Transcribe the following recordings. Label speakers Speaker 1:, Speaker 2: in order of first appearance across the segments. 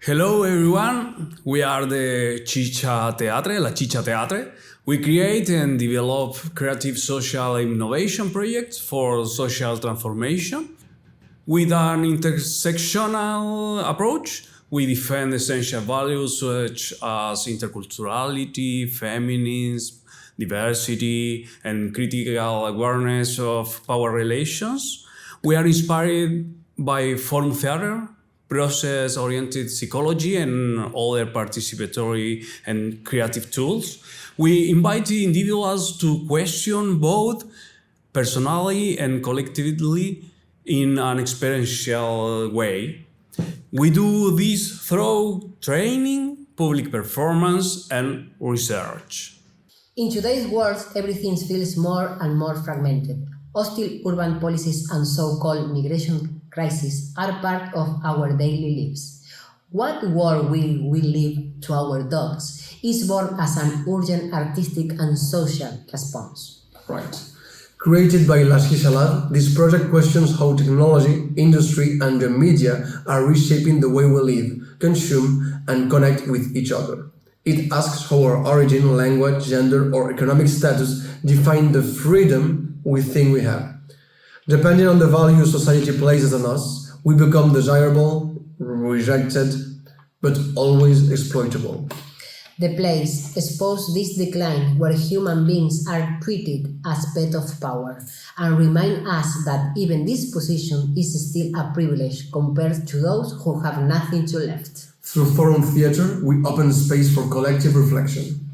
Speaker 1: Hello everyone, we are the Chicha Teatre, La Chicha Teatre. We create and develop creative social innovation projects for social transformation. With an intersectional approach, we defend essential values such as interculturality, feminism, diversity, and critical awareness of power relations. We are inspired by forum theater, process-oriented psychology, and other participatory and creative tools. We invite individuals to question both personally and collectively in an experiential way. We do this through training, public performance, and research.
Speaker 2: In today's world, everything feels more and more fragmented. Hostile urban policies and so-called migration crises are part of our daily lives. What world will we leave to our dogs is born as an urgent artistic and social response.
Speaker 3: Right. Created by La Shisha Lab, this project questions how technology, industry, and the media are reshaping the way we live, consume, and connect with each other. It asks how our origin, language, gender, or economic status define the freedom we think we have. Depending on the values society places on us, we become desirable, rejected, but always exploitable.
Speaker 2: The plays expose this decline where human beings are treated as pets of power and remind us that even this position is still a privilege compared to those who have nothing to left.
Speaker 3: Through forum theater, we open space for collective reflection.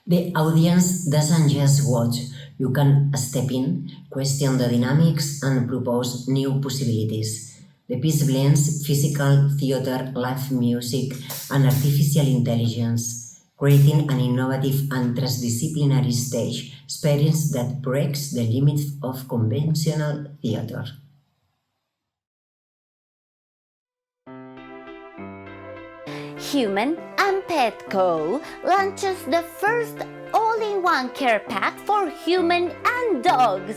Speaker 4: The audience doesn't just watch, you can step in, question the dynamics, and propose new possibilities. The piece blends physical theater, live music, and artificial intelligence, creating an innovative and transdisciplinary stage experience that breaks the limits of conventional theater.
Speaker 5: Human and Pet Co. launches the first all-in-one care pack for human and dogs.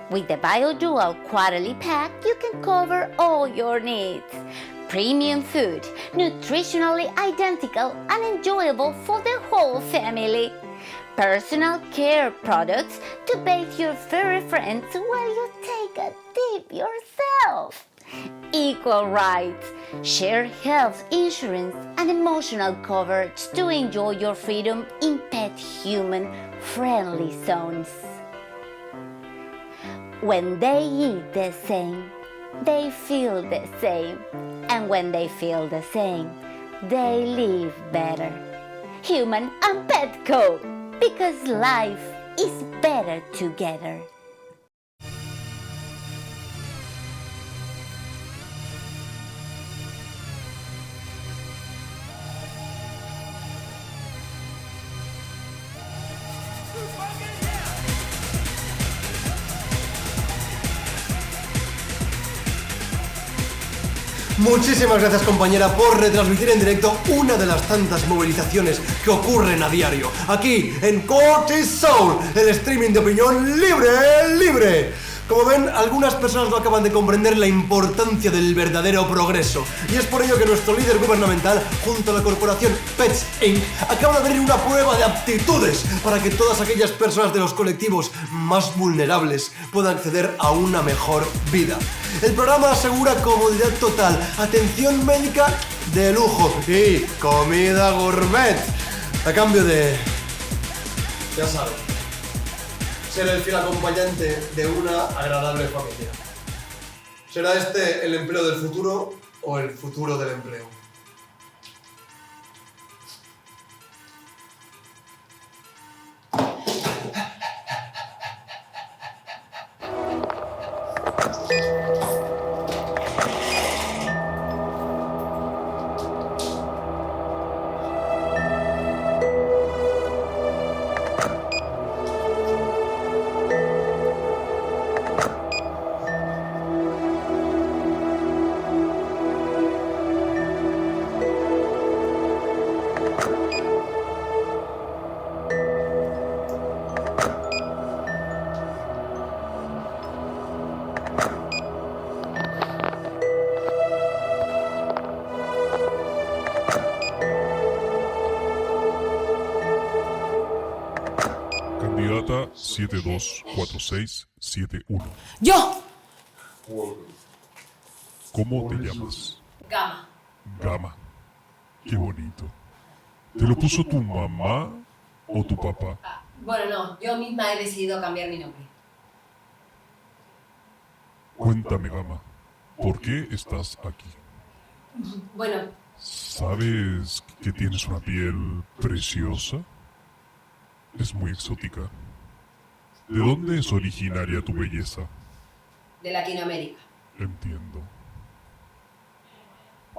Speaker 5: With the BioDual Quarterly Pack, you can cover all your needs. Premium food, nutritionally identical and enjoyable for the whole family. Personal care products to bathe your furry friends while you take a dip yourself. Equal rights, shared health insurance, and emotional coverage to enjoy your freedom in pet-human friendly zones. When they eat the same, they feel the same. And when they feel the same, they live better. Human and Pet Co. Because life is better together.
Speaker 3: Muchísimas gracias, compañera, por retransmitir en directo una de las tantas movilizaciones que ocurren a diario aquí en Cortisol, el streaming de opinión libre. Como ven, algunas personas no acaban de comprender la importancia del verdadero progreso, y es por ello que nuestro líder gubernamental, junto a la corporación Pets Inc., acaba de abrir una prueba de aptitudes para que todas aquellas personas de los colectivos más vulnerables puedan acceder a una mejor vida. El programa asegura comodidad total, atención médica de lujo y comida gourmet, a cambio de... ya saben, ser el fiel acompañante de una agradable familia. ¿Será este el empleo del futuro o el futuro del empleo?
Speaker 6: Plata 724671.
Speaker 7: ¡Yo!
Speaker 6: ¿Cómo te llamas?
Speaker 7: Gama.
Speaker 6: Gama. Qué bonito. ¿Te lo puso tu mamá o tu papá?
Speaker 7: Bueno, no, yo misma he decidido cambiar mi nombre.
Speaker 6: Cuéntame, Gama. ¿Por qué estás aquí?
Speaker 7: Bueno,
Speaker 6: ¿Sabes que tienes una piel preciosa? Es muy exótica. ¿De dónde es originaria tu belleza?
Speaker 7: de Latinoamérica.
Speaker 6: Entiendo.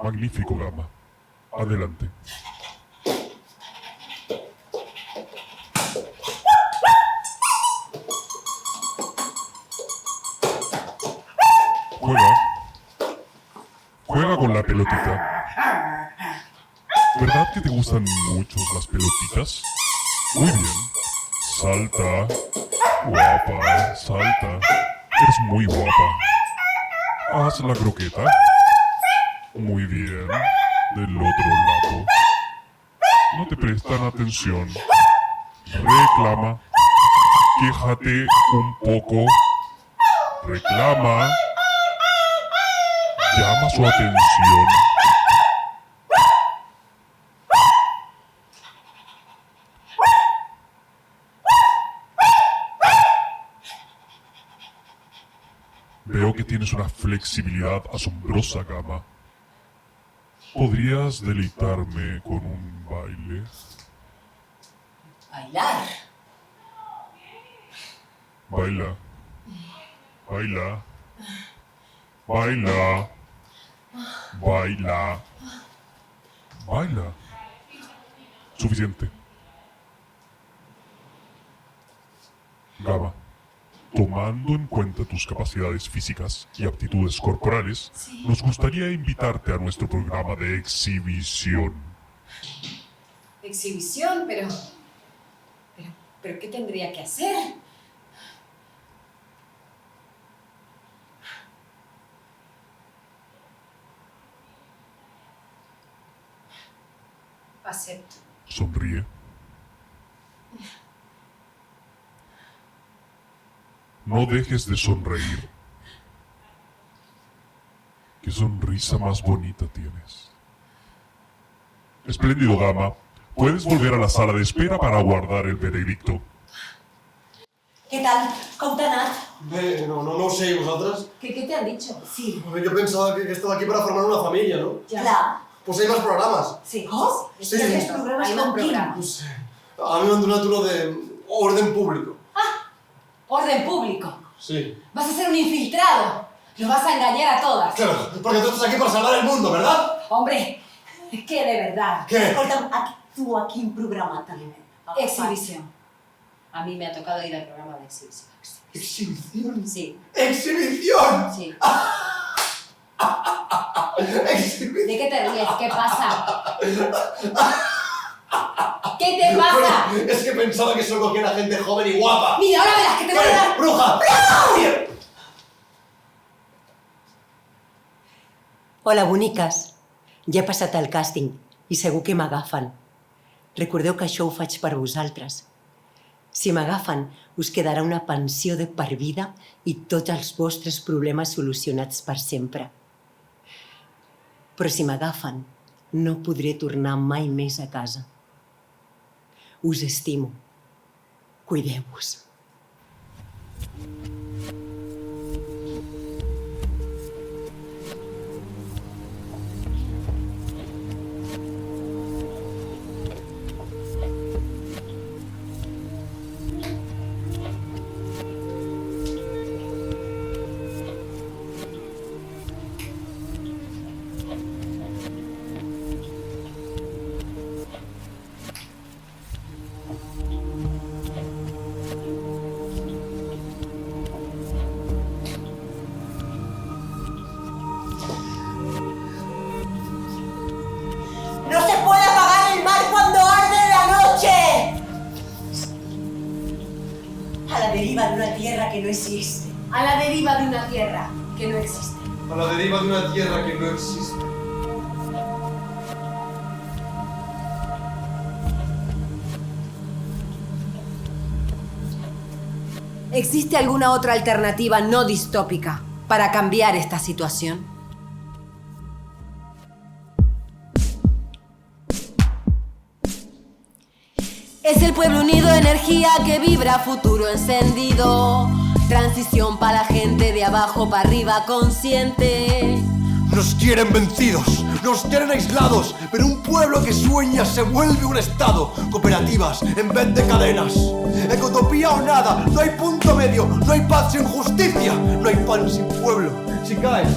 Speaker 6: Magnífico, Gama. Adelante. Juega. Juega con la pelotita. ¿Verdad que te gustan mucho las pelotitas? Muy bien. Salta. Guapa, salta. Eres muy guapa. Haz la croqueta. Muy bien. Del otro lado. No te prestan atención. Reclama. Quéjate un poco. Reclama. Llama su atención. Veo que tienes una flexibilidad asombrosa, Gama. ¿Podrías deleitarme con un baile?
Speaker 7: Bailar.
Speaker 6: Baila. Baila. Baila. Baila. Baila. Suficiente. Gama, tomando en cuenta tus capacidades físicas y aptitudes corporales, nos gustaría invitarte a nuestro programa de exhibición.
Speaker 7: Exhibición, pero ¿qué tendría que hacer? Acepto.
Speaker 6: Sonríe. No dejes de sonreír. ¿Qué sonrisa más bonita tienes? Espléndido, Gama. Puedes volver a la sala de espera para aguardar el veredicto.
Speaker 8: Què tal? Com t'ha anat?
Speaker 3: Bé, no sé, ¿y vosotras?
Speaker 7: ¿Qué te han dicho?
Speaker 8: Sí.
Speaker 3: Yo pensaba que estaba aquí para formar una familia, ¿no?
Speaker 8: Clar.
Speaker 3: Pues hay más programas.
Speaker 8: Sí.
Speaker 7: Oh,
Speaker 3: sí.
Speaker 8: Aquests programes
Speaker 7: Hay más
Speaker 8: com quin?
Speaker 7: programas.
Speaker 3: No sé. A mí me han donado uno de orden público.
Speaker 8: Orden público.
Speaker 3: Sí.
Speaker 8: Vas a ser un infiltrado. Los vas a engañar a todas.
Speaker 3: Claro, porque tú estás aquí para salvar el mundo, ¿verdad?
Speaker 8: Hombre, es que de verdad.
Speaker 3: Què?
Speaker 8: Escolta'm, tu a quin programa t'animem?
Speaker 7: Exhibición. A mí me ha tocado ir al programa de exhibición.
Speaker 3: ¿Exhibición?
Speaker 7: Sí,
Speaker 3: ¡Exhibición!
Speaker 7: sí.
Speaker 3: ¡Exhibición!
Speaker 7: ¿De qué te ríes? ¿Qué pasa? ¿Qué te pasa?
Speaker 3: Es que pensaba que solo cogían a gente joven y guapa.
Speaker 8: Mira, ahora verás que te voy a dar...
Speaker 3: ¡Bruja!
Speaker 9: Hola, boniques. Ja he passat el càsting i segur que m'agafen. Recordeu que això ho faig per vosaltres. Si m'agafen, us quedarà una pensió de per vida i tots els vostres problemes solucionats per sempre. Però si m'agafen, no podré tornar mai més a casa. Us estimo. Cuideu-vos.
Speaker 8: ¡No se puede apagar el mar cuando arde la noche! A la deriva de una tierra que no existe.
Speaker 7: A la deriva de una tierra que no existe.
Speaker 3: A la deriva de una tierra que no existe.
Speaker 10: ¿Existe alguna otra alternativa no distópica para cambiar esta situación? Es el pueblo unido, energía que vibra, futuro encendido. Transición para la gente de abajo para arriba consciente.
Speaker 3: Nos quieren vencidos, nos quieren aislados, pero un pueblo que sueña se vuelve un estado. Cooperativas en vez de cadenas. Ecotopía o nada, no hay punto medio, no hay paz sin justicia, no hay pan sin pueblo. Si caes,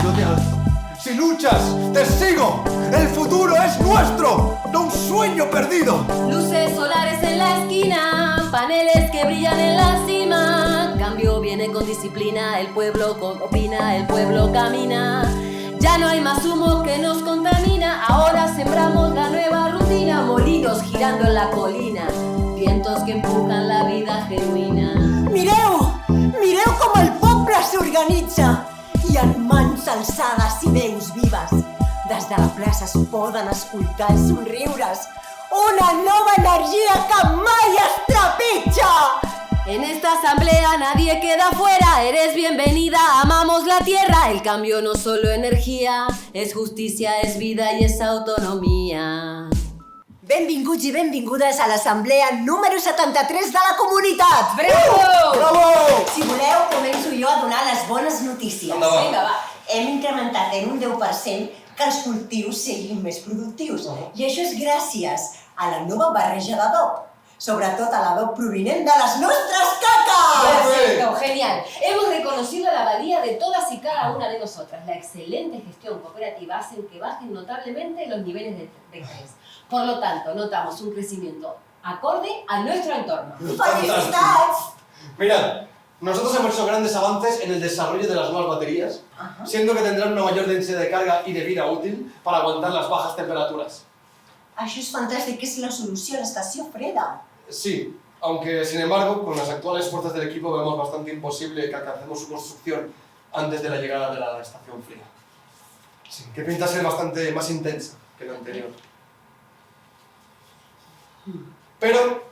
Speaker 3: yo te alzo. Si luchas, te sigo. El futuro es nuestro, no un sueño perdido.
Speaker 10: Luces solares en la esquina, paneles que brillan en la cima. Cambio viene con disciplina, el pueblo opina, el pueblo camina. Ya no hay más humo que nos contamina, ahora sembramos la nueva rutina. Molinos girando en la colina, vientos que empujan la vida genuïna.
Speaker 8: Mireu com el poble s'organitza. Hi ha mans alçades i veus vives. Des de la plaça es poden escoltar els somriures. Una nova energia que mai es trepitja!
Speaker 10: En esta asamblea nadie queda fuera, eres bienvenida, amamos la tierra. El cambio no solo energía, es justicia, es vida y es autonomía.
Speaker 8: Benvinguts i benvingudes a l'assemblea número 73 de la comunitat!
Speaker 10: Bravo!
Speaker 3: Bravo!
Speaker 8: Si voleu, començo jo a donar les bones notícies.
Speaker 3: Endavant.
Speaker 10: Vinga, va.
Speaker 8: Hem incrementat en un 10% que els cultius siguin més productius. I això és gràcies a la nova barreja d'adob. Sobretot a l'adob provinent de les nostres caques!
Speaker 10: Perfecto, genial. Hemos reconocido la valía de todas y cada una de nosotras. La excelente gestión cooperativa hace que bajen notablemente los niveles de estrés. Por lo tanto, notamos un crecimiento acorde a nuestro entorno.
Speaker 8: ¡Felicitats!
Speaker 3: Mirad, nosotros hemos hecho grandes avances en el desarrollo de las nuevas baterías, siendo que tendrán una mayor densidad de carga y de vida útil para aguantar las bajas temperaturas.
Speaker 8: Això és fantàstic, és la solució a l'estació freda.
Speaker 3: Sí, aunque sin embargo, con las actuales fuerzas del equipo vemos bastante imposible que alcancemos su construcción antes de la llegada de la estación fría. Sí, que pinta ser bastante más intensa que la anterior. Pero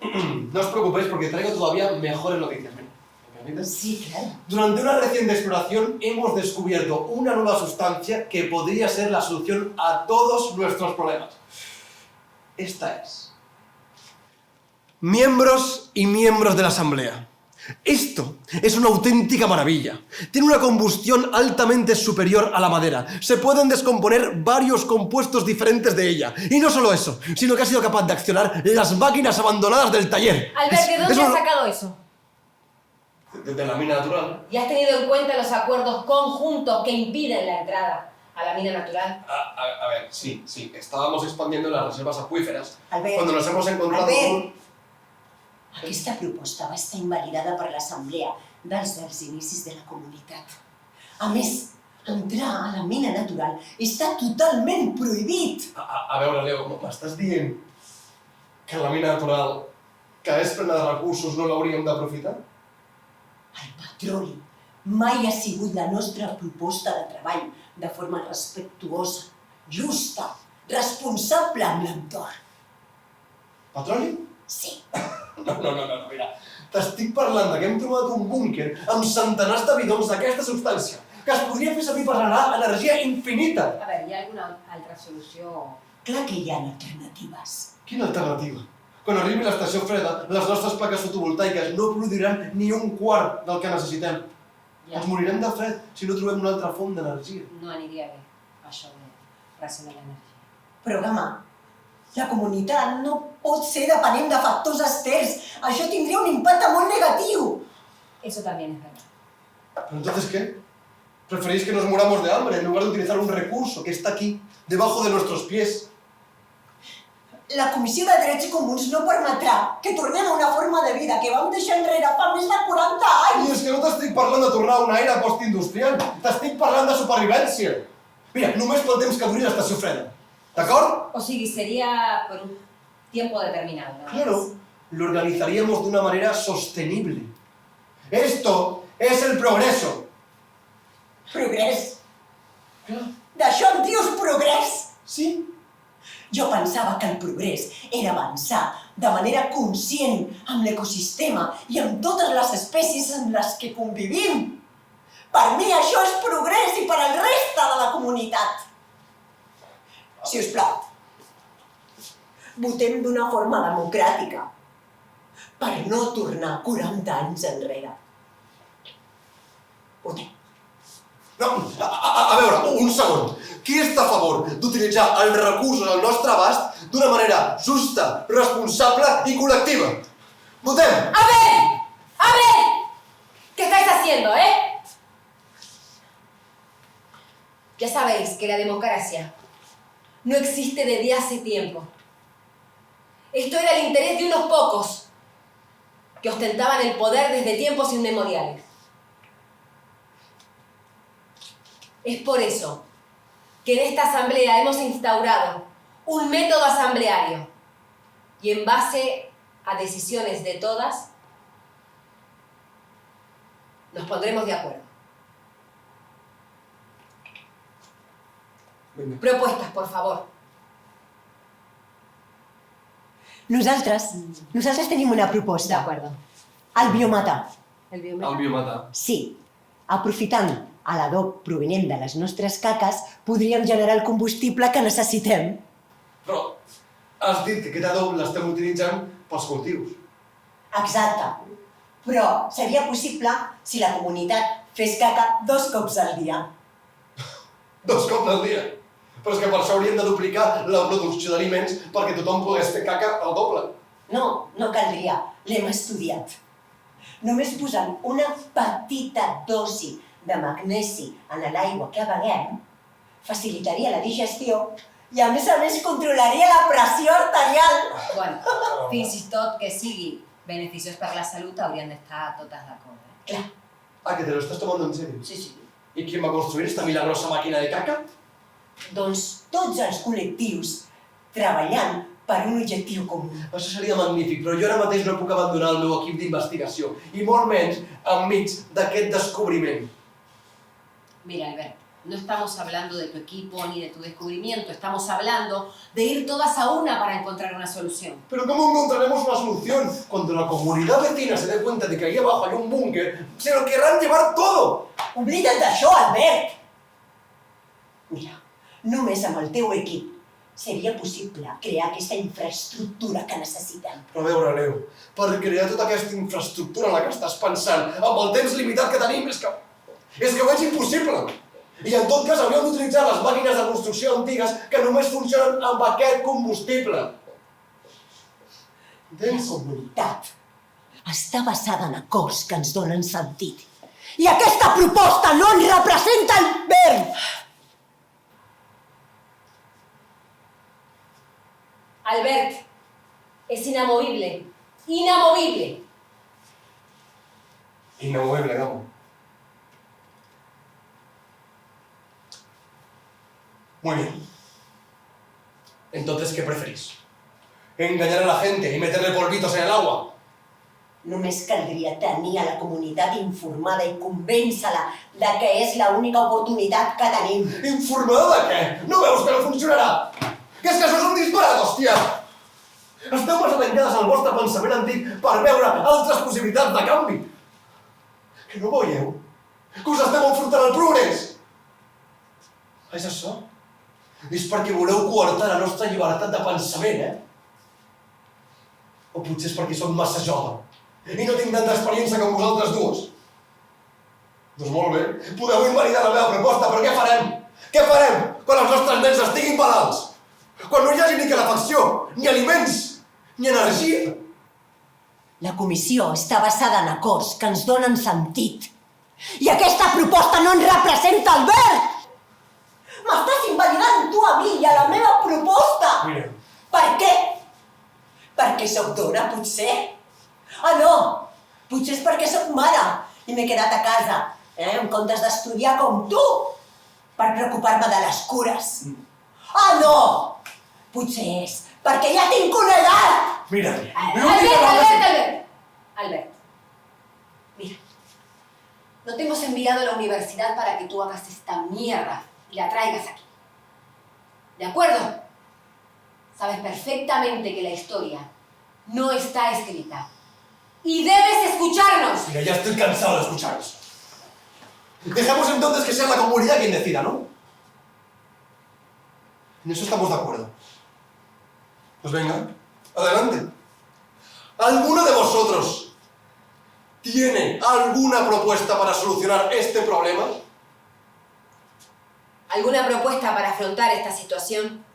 Speaker 3: no os preocupéis porque traigo todavía mejores noticias. ¿Me permites?
Speaker 8: Sí, claro.
Speaker 3: Durante una reciente exploración hemos descubierto una nueva sustancia que podría ser la solución a todos nuestros problemas. Esta es. Miembros y miembros de la asamblea. Esto es una auténtica maravilla. Tiene una combustión altamente superior a la madera. Se pueden descomponer varios compuestos diferentes de ella. Y no solo eso, sino que ha sido capaz de accionar las máquinas abandonadas del taller.
Speaker 10: Albert, ¿de dónde has sacado eso?
Speaker 3: De la mina natural.
Speaker 10: ¿Y has tenido en cuenta los acuerdos conjuntos que impiden la entrada a la mina natural?
Speaker 3: A ver, sí. Estábamos expandiendo las reservas acuíferas.
Speaker 8: Albert,
Speaker 3: Cuando nos hemos encontrado
Speaker 8: Albert. Aquesta proposta va estar invalidada per l'assemblea dels inicis de la comunitat. A més, entrar a la mina natural està totalment prohibit.
Speaker 3: A veure, Leo, m'estàs dient que la mina natural, que és plena de recursos, no l'hauríem d'aprofitar?
Speaker 8: El petroli mai ha sigut la nostra proposta de treball de forma respectuosa, justa, responsable amb l'entorn.
Speaker 3: Petroli?
Speaker 8: Sí.
Speaker 3: No, mira. T'estic parlant que hem trobat un búnquer amb centenars de bidons d'aquesta substància que es podria fer servir per generar energia infinita.
Speaker 10: A ver, ¿y hay alguna otra solución?
Speaker 8: Clar que hi ha alternatives.
Speaker 3: Quina alternativa? Quan arribi l'estació freda, les nostres plaques fotovoltaiques no produiran ni un quart del que necessitem. Ens morirem de fred si no trobem una altra font d'energia.
Speaker 10: No aniria bé, això de racionar l'energia.
Speaker 8: Però, Gama, la comunitat no pot ser depenent de factors externs. Això tindria un impacte molt negatiu.
Speaker 10: Eso también es verdad.
Speaker 3: ¿Entonces qué? ¿Preferís que nos muramos de hambre en lugar de utilizar un recurso que está aquí, debajo de nuestros pies?
Speaker 8: La Comissió de Drets Comuns no permetrà que tornem a una forma de vida que vam deixar enrere fa més de 40 anys.
Speaker 3: I és que no t'estic parlant de tornar a una era postindustrial, t'estic parlant de supervivència. Mira, només pel temps que duri l'estació freda. ¿D'acord?
Speaker 10: O sigui, sería por un tiempo determinado, ¿no?
Speaker 3: Claro, lo organizaríamos de una manera sostenible. Esto es el progreso.
Speaker 8: Progrés?
Speaker 3: Claro.
Speaker 8: D'això en dius progrés?
Speaker 3: Sí.
Speaker 8: Jo pensava que el progrés era avançar de manera conscient amb l'ecosistema i amb totes les espècies amb les que convivim. Per mi això és progrés i per al reste de la comunitat. Si us plau, votem d'una forma democràtica per no tornar 40 anys enrere. Votem.
Speaker 3: No, a veure, un segon. Qui està a favor d'utilitzar els recursos al nostre abast d'una manera justa, responsable i col·lectiva? Votem!
Speaker 10: ¡A ver! ¿Qué estáis haciendo, Ya sabéis que la democracia no existe desde hace tiempo. Esto era el interés de unos pocos que ostentaban el poder desde tiempos inmemoriales. Es por eso que en esta asamblea hemos instaurado un método asambleario y en base a decisiones de todas nos pondremos de acuerdo. Propuestas, por favor.
Speaker 8: Nosaltres tenim una proposta.
Speaker 10: D'acord.
Speaker 8: El biometà.
Speaker 10: El biometa.
Speaker 3: El biometà.
Speaker 8: Sí, aprofitant a l'adob provinent de les nostres caques, podríem generar el combustible que necessitem.
Speaker 3: Però has dit que aquest adob l'estem utilitzant pels cultius.
Speaker 8: Exacte. Però seria possible si la comunitat fes caca 2 cops al dia.
Speaker 3: 2 cops al dia. Però és que per això hauríem de duplicar la producció d'aliments perquè tothom pogués fer caca al doble.
Speaker 8: No caldria. L'hem estudiat. Només posant una petita dosi de magnesi en l'aigua que beguem facilitaria la digestió i a més controlaria la pressió arterial.
Speaker 7: Bueno, fins i tot que sigui beneficiós per la salut haurien d'estar totes d'acord.
Speaker 8: Clar.
Speaker 3: Ah, que te lo estás tomando en serio.
Speaker 8: Sí.
Speaker 3: ¿Y quién va a construir esta milagrosa máquina de caca?
Speaker 8: Doncs tots els col·lectius treballant per un objectiu comú.
Speaker 3: Això seria magnífic, però jo ara mateix no puc abandonar el meu equip d'investigació, i molt menys enmig d'aquest descobriment.
Speaker 7: Mira, Albert, no estamos hablando de tu equipo ni de tu descubrimiento, estamos hablando de ir todas a una para encontrar una solución.
Speaker 3: Pero ¿cómo encontraremos una solución? Cuando la comunidad vecina se dé cuenta de que ahí abajo hay un búnker, se lo querrán llevar todo.
Speaker 8: Oblida't d'això, Albert! Mira, només amb el teu equip seria possible crear aquesta infraestructura que necessitem.
Speaker 3: Però a veure, Leo, per crear tota aquesta infraestructura en la que estàs pensant, amb el temps limitat que tenim, és que ho és impossible. I en tot cas hauríem d'utilitzar les màquines de construcció antigues que només funcionen amb aquest combustible.
Speaker 8: La comunitat està basada en acords que ens donen sentit. I aquesta proposta no ens representa el verd!
Speaker 10: Albert, es inamovible. Inamovible.
Speaker 3: Inamovible, Gamo. Muy bien. Entonces, ¿qué preferís? ¿Engañar a la gente y meterle polvitos en el agua?
Speaker 8: Només caldria tenir a la comunitat informada i convèncer-la de que és l'única oportunitat que tenim.
Speaker 3: Informada de què? No veus que no funcionarà? Que és que això és un disbarat, hòstia! Esteu massa tancades al vostre pensament antic per veure altres possibilitats de canvi. Que no veieu? Que us esteu enfrontant al progrés? És això? És perquè voleu coartar la nostra llibertat de pensament, O potser és perquè som massa jove i no tinc tanta experiència com vosaltres dues. Doncs molt bé, podeu invalidar la meva proposta, però què farem? Què farem quan els nostres nens estiguin malalts? Quan no hi hagi ni calefacció, ni aliments, ni energia?
Speaker 8: La comissió està basada en acords que ens donen sentit. I aquesta proposta no ens representa, Albert! M'estàs invalidant tu a mi i a la meva proposta!
Speaker 3: Mira.
Speaker 8: Per què? Perquè sóc dona, potser? Ah, no! Potser és perquè sóc mare i m'he quedat a casa, en comptes d'estudiar com tu, per preocupar-me de les cures. Ah, no! Potser és perquè ja tinc una edat!
Speaker 3: Mira,
Speaker 10: Albert. Mira, no te hemos enviado a la universidad para que tú hagas esta mierda y la traigas aquí. ¿De acuerdo?
Speaker 7: Sabes perfectamente que la historia no está escrita. Y debes escucharnos.
Speaker 3: Mira, ya estoy cansado de escucharos. Dejemos entonces que sea la comunidad quien decida, ¿no? En eso estamos de acuerdo. Pues venga, adelante. ¿Alguno de vosotros tiene alguna propuesta para solucionar este problema?
Speaker 7: ¿Alguna propuesta para afrontar esta situación?